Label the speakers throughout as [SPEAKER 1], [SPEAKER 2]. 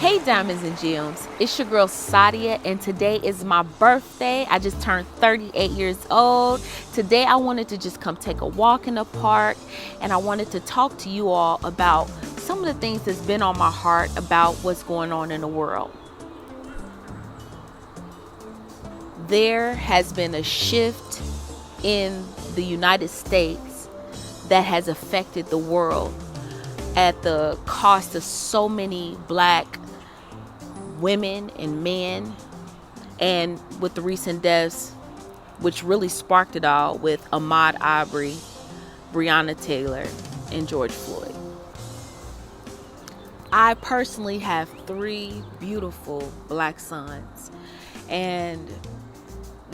[SPEAKER 1] Hey Diamonds and Gems, it's your girl Sadia, and today is my birthday. I just turned 38 years old. Today I wanted to just come take a walk in the park, and I wanted to talk to you all about some of the things that's been on my heart about what's going on in the world. There has been a shift in the United States that has affected the world at the cost of so many black women and men, and with the recent deaths, which really sparked it all, with Ahmaud Arbery, Breonna Taylor, and George Floyd. I personally have 3 beautiful black sons, and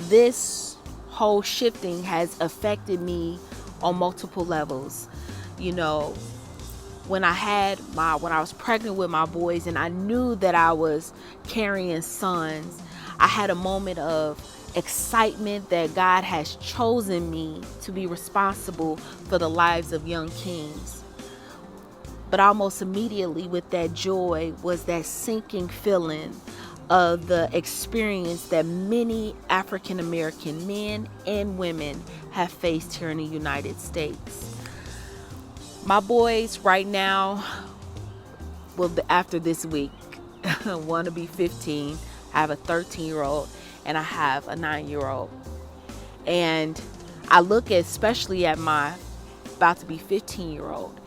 [SPEAKER 1] this whole shifting has affected me on multiple levels. You know, when I was pregnant with my boys and I knew that I was carrying sons, I had a moment of excitement that God has chosen me to be responsible for the lives of young kings. But almost immediately with that joy was that sinking feeling of the experience that many African American men and women have faced here in the United States. My boys right now, well, after this week, want to be 15. I have a 13-year-old and I have a 9-year-old. And I look at, especially at my about to be 15-year-old,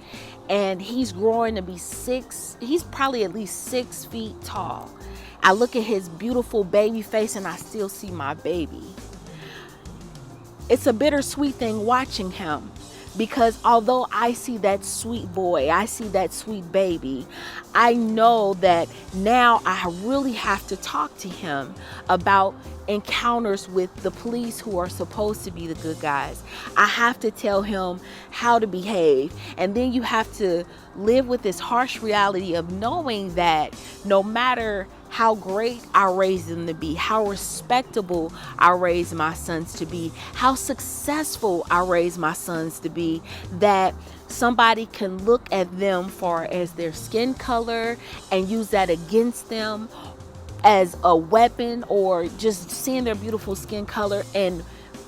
[SPEAKER 1] and he's growing to be he's probably at least 6 feet tall. I look at his beautiful baby face and I still see my baby. It's a bittersweet thing watching him, because although I see that sweet boy, I see that sweet baby, I know that now I really have to talk to him about encounters with the police who are supposed to be the good guys. I have to tell him how to behave. And then you have to live with this harsh reality of knowing that no matter how great I raise them to be, how respectable I raise my sons to be, how successful I raise my sons to be, that somebody can look at them for as their skin color and use that against them as a weapon, or just seeing their beautiful skin color and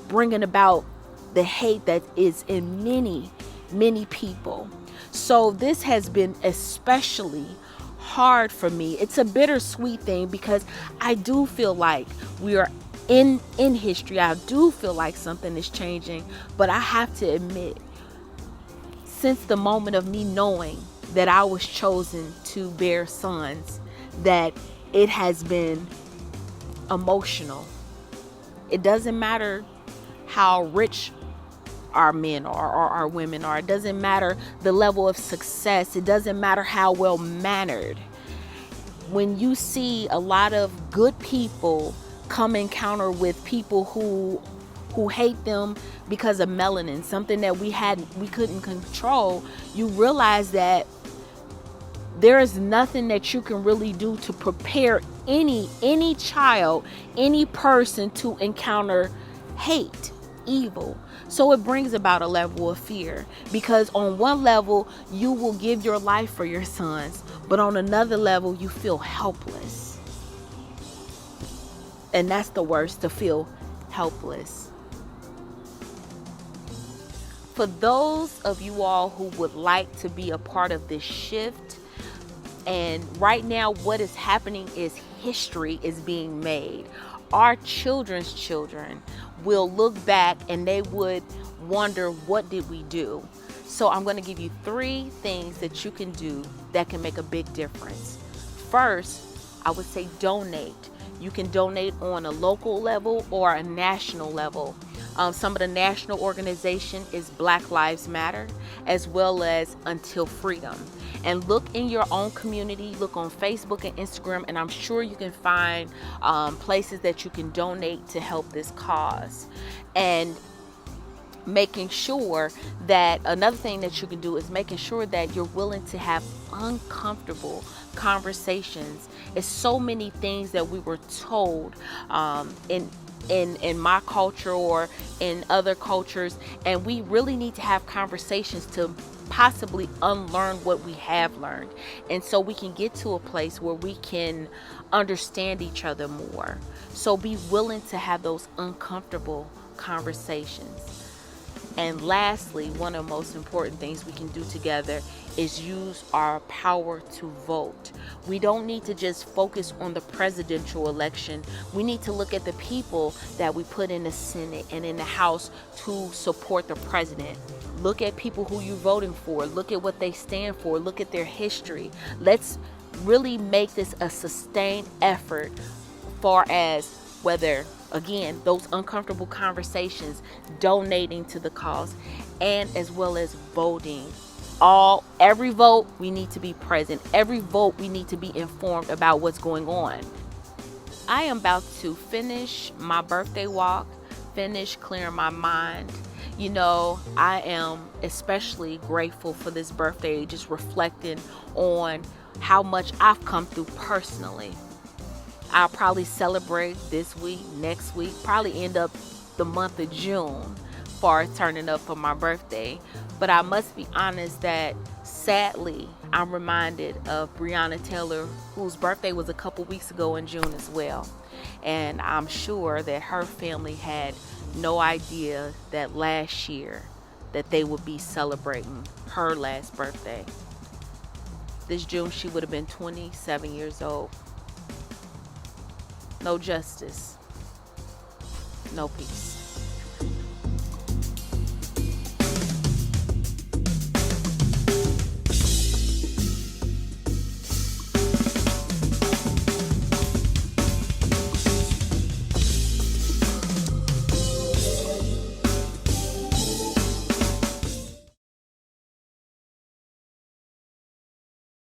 [SPEAKER 1] bringing about the hate that is in many people. So this has been especially hard for me. It's a bittersweet thing because I do feel like we are in history. I do feel like something is changing, but I have to admit, since the moment of me knowing that I was chosen to bear sons, that it has been emotional. It doesn't matter how rich our men are or our women are. It doesn't matter the level of success. It doesn't matter how well mannered. When you see a lot of good people come encounter with people who hate them because of melanin, something that we couldn't control, you realize that there is nothing that you can really do to prepare any child, any person to encounter hate, evil. So it brings about a level of fear, because on one level you will give your life for your sons, but on another level you feel helpless. And that's the worst, to feel helpless. For those of you all who would like to be a part of this shift, and right now what is happening is history is being made. Our children's children will look back and they would wonder, what did we do? So I'm going to give you 3 things that you can do that can make a big difference. First, I would say donate. You can donate on a local level or a national level. Some of the national organization is Black Lives Matter, as well as Until Freedom. And look in your own community, look on Facebook and Instagram, and I'm sure you can find places that you can donate to help this cause. And making sure that, another thing that you can do is making sure that you're willing to have uncomfortable conversations. It's so many things that we were told in my culture or in other cultures, and we really need to have conversations to possibly unlearn what we have learned. And so we can get to a place where we can understand each other more. So be willing to have those uncomfortable conversations. And lastly, one of the most important things we can do together is use our power to vote. We don't need to just focus on the presidential election. We need to look at the people that we put in the Senate and in the House to support the president. Look at people who you're voting for. Look at what they stand for. Look at their history. Let's really make this a sustained effort, far as whether, again, those uncomfortable conversations, donating to the cause, and as well as voting. Every vote, we need to be present. Every vote, we need to be informed about what's going on. I am about to finish my birthday walk, finish clearing my mind. I am especially grateful for this birthday, just reflecting on how much I've come through personally. I'll probably celebrate this week, next week, probably end up the month of June for turning up for my birthday. But I must be honest that sadly, I'm reminded of Breonna Taylor, whose birthday was a couple weeks ago in June as well. And I'm sure that her family had no idea that last year that they would be celebrating her last birthday. This June, she would have been 27 years old. No justice, no peace.